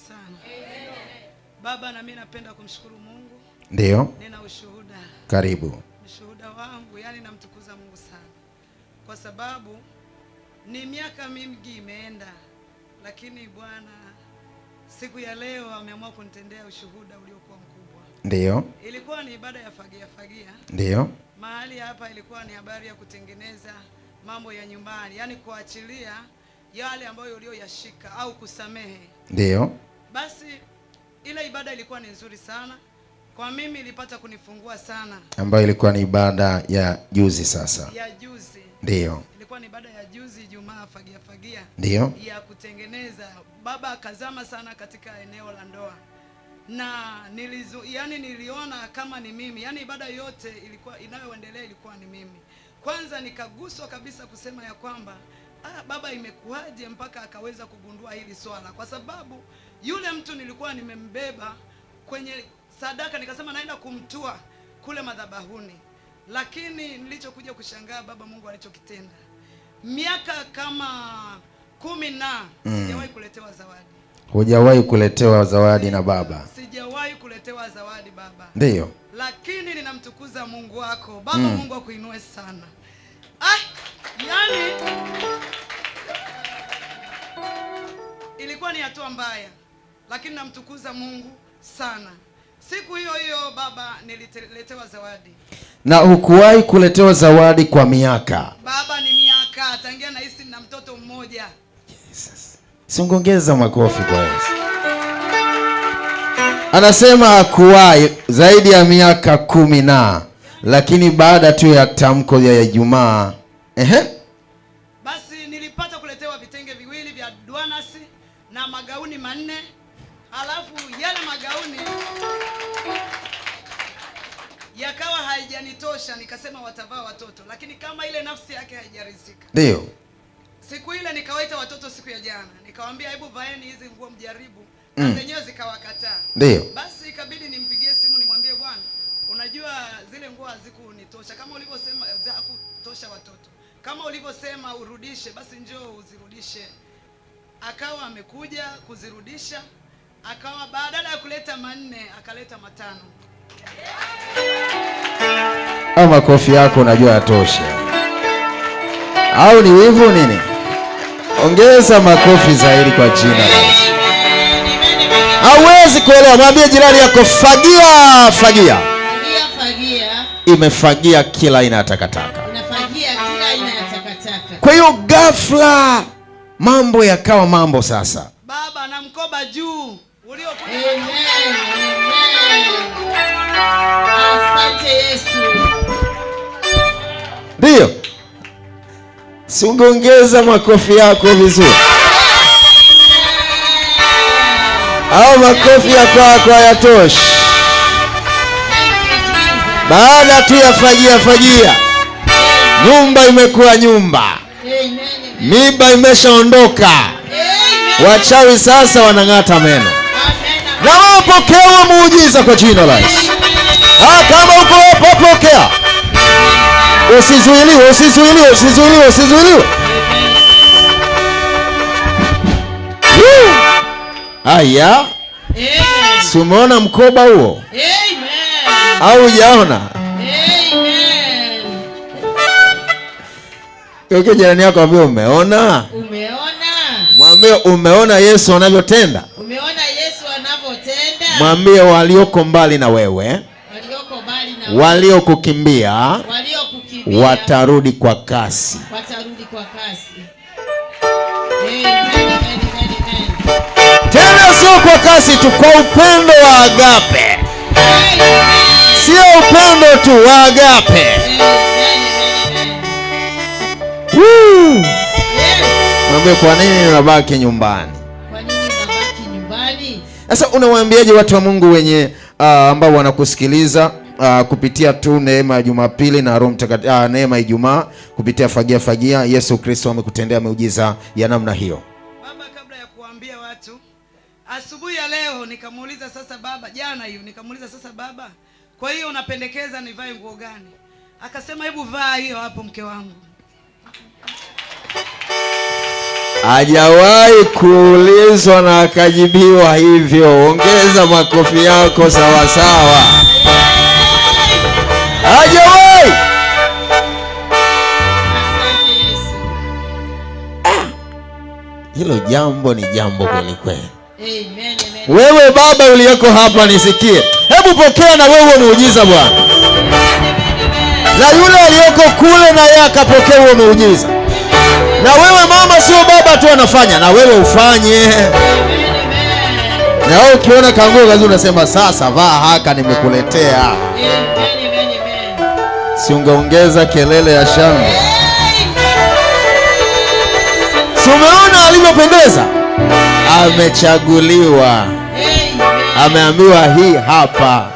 sana. Baba, na mimi napenda kumshukuru Mungu. Ndio. Nina ushuhuda. Karibu. Ushuhuda wangu, yani namtukuza Mungu sana. Kwa sababu ni miaka mingi imeenda, lakini Bwana siku ya leo ameamua kunitendea ushuhuda uliokuwa mkubwa. Ndio. Ilikuwa ni ibada ya fagia. Ndio. Mahali hapa ilikuwa ni habari ya kutengeneza mambo ya nyumbani, yani kuachilia yale ambayo uliyoyashika au kusamehe. Ndio. Basi ile ibada ilikuwa ni nzuri sana. Kwa mimi ilipata kunifungua sana. Ambayo ilikuwa ni ibada ya juzi sasa. Ya juzi. Ndio. Ilikuwa ni ibada ya juzi Ijumaa fagia. Ndio. Ya kutengeneza. Baba akazama sana katika eneo la ndoa. Na niliona kama ni mimi. Yani ibada yote ilikuwa inayoendelea ilikuwa ni mimi. Kwanza nikaguswa kabisa kusema ya kwamba baba imekuwaje mpaka akaweza kugundua hili swala, kwa sababu yule mtu nilikuwa nimembeba kwenye sadaka, nikasema naenda kumtua kule madhabahuni. Lakini nilichokuja kushangaa baba Mungu alichokitenda, miaka kama 10 sijawahi kuletewa zawadi. Hujawahi kuletewa zawadi na baba? Sijawahi kuletewa zawadi baba. Ndio. Lakini ninamtukuza Mungu wako baba. Mungu akuinue sana. Yani ilikuwa ni hatua mbaya, lakini namtukuza Mungu sana. Siku hiyo hiyo baba nililetewa zawadi. Na hukuwahi kuletewa zawadi kwa miaka? Baba ni miaka, tangia na hisi na mtoto mmoja. Jesus. Songongeza makofi kwa Yesu. Anasema hakuwahi zaidi ya miaka 10 lakini baada tu ya tamko ya Ijumaa basi nilipata kuletewa vitenge viwili vya duanasi na magauni 4. Alafu yale magauni yakawa haijanitosha, nikasema watavaa watoto, lakini kama ile nafsi yake haijarizika. Ndio. Siku ile nikawaita watoto siku ya jana, nikawaambia hebu vaeni hizi nguo mjaribu. Na zenyewe zikawakataa. Ndio. Basi ikabidi nimpigie simu nimwambie bwana, unajua zile nguo hazikunitosha, kama ulivyosema hakutosha watoto. Kama ulivyosema urudishe, basi njoo uzirudishe. Akawa amekuja kuzirudisha, akawa badala ya kuleta 4 akaleta 5. Makofi yako unajua yatosha. Au ni wivu nini? Ongeza makofi zaidi kwa jina la Yesu. Hauwezi kuelewa, mwambie jirani yako fagia. Fagia. Imefagia kila aina ya takataka. Inafagia kila aina ya takataka. Kwa hiyo ghafla mambo yakawa mambo sasa. Baba na mkoba juu uliokuja. Amen. Asante Yesu. Ndio. Sungongeza makofi yako vizuri. Au makofi yako hayatoshi. Baada tu ya fagia, nyumba imekuwa nyumba. Miba imeshaondoka. Wachawi sasa wanang'ata meno. Na wapokea muujiza kwa jina la Yesu. Kama uko hapo pokea. Usizuiliwe. Aya. Si umeona mkoba huo? Au hujaona? Yuko jirani yako ambaye umeona? Mwambie umeona Yesu anavyotenda? Mwambie walioko mbali na wewe, waliokukimbia watarudi kwa kasi. Tena sio kwa kasi tu, kwa upendo wa agape. Sio upendo tu, wa agape. Mwambie kwa nini unabaki nyumbani? Sasa unawaambiaje watu wa Mungu wenye ambao wanakusikiliza kupitia tu neema ya Jumapili na Roho Mtakatifu, neema ya Ijumaa kupitia fagia? Yesu Kristo amekutendea miujiza ya namna hiyo. Baba, kabla ya kuambia watu, asubuhi ya leo nikamuuliza sasa baba, jana hiyo nikamuuliza sasa baba, kwa hiyo unapendekeza nivae nguo gani? Akasema hebu vaa hiyo hapo mke wangu. Hajawahi kuulizwa na akajibiwa hivyo. Ongeza makofi yako sawa sawa. Hajawahi. Asante Yesu. Hilo jambo ni jambo kweli kweli. Amen. Wewe baba uliyeko hapa nisikie. Hebu pokea na wewe muujiza Bwana. Na yule aliyeko kule na yeye akapokea huo muujiza. Na wewe mama sio baba tu anafanya, na wewe ufanye. Na wewe ukiona kanguo kazi unasema sasa vaa haka nimekuletea. Si ungeongeza kelele ya shangwe. Si umeona alivyopendeza? Amechaguliwa. Ameambiwa hii hapa.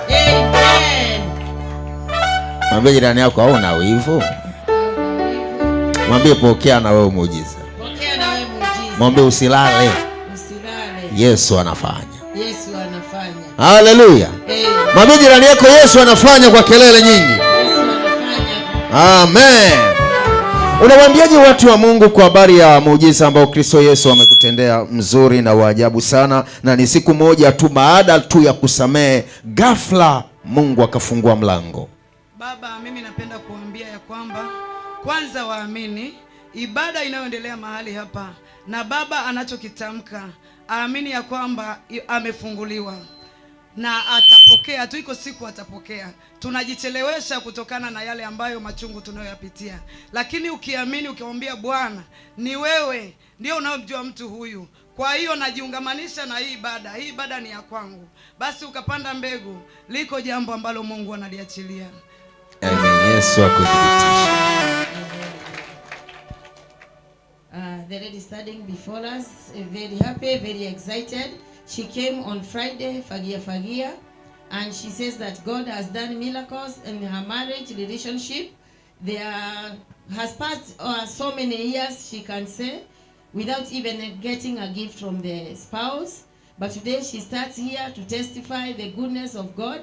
Mwambie jirani yako hauna wivu. Mwambie pokea na wewe muujiza. Pokea na wewe muujiza. Mwambie usilale. Usilale. Yesu anafanya. Yesu anafanya. Haleluya. Mwambie jirani yako Yesu anafanya kwa kelele nyingi. Yesu anafanya. Amen. Unawaambiaje watu wa Mungu kwa habari ya muujiza ambao Kristo Yesu amekutendea mzuri na waajabu sana, na ni siku moja tu baada tu ya kusamehe ghafla Mungu akafungua mlango? Baba, mimi napenda kuambia ya kwamba kwanza waamini ibada inayoendelea mahali hapa, na Baba anachokitamka aamini ya kwamba amefunguliwa na atapokea tu, iko siku atapokea. Tunajichelewesha kutokana na yale ambayo machungu tunayoyapitia, lakini ukiamini ukimwambia Bwana ni wewe ndio unayomjua mtu huyu, kwa hiyo najiungamanisha na hii ibada ni ya kwangu, basi ukapanda mbegu, liko jambo ambalo Mungu analiachilia. Amen. Yesu akuthibitishe. The lady standing before us, very happy, very excited. She came on Friday, Fagia, and she says that God has done miracles in her marriage relationship. There has passed so many years, she can say, without even getting a gift from the spouse. But today she starts here to testify the goodness of God.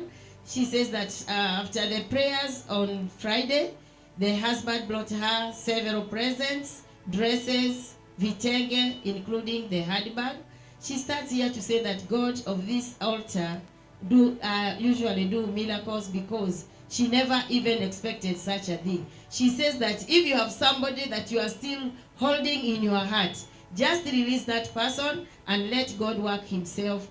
She says that after the prayers on Friday, the husband brought her several presents, dresses, vitenge, including the handbag. She starts here to say that God of this altar usually do miracles, because she never even expected such a thing. She says that if you have somebody that you are still holding in your heart, just release that person and let God work himself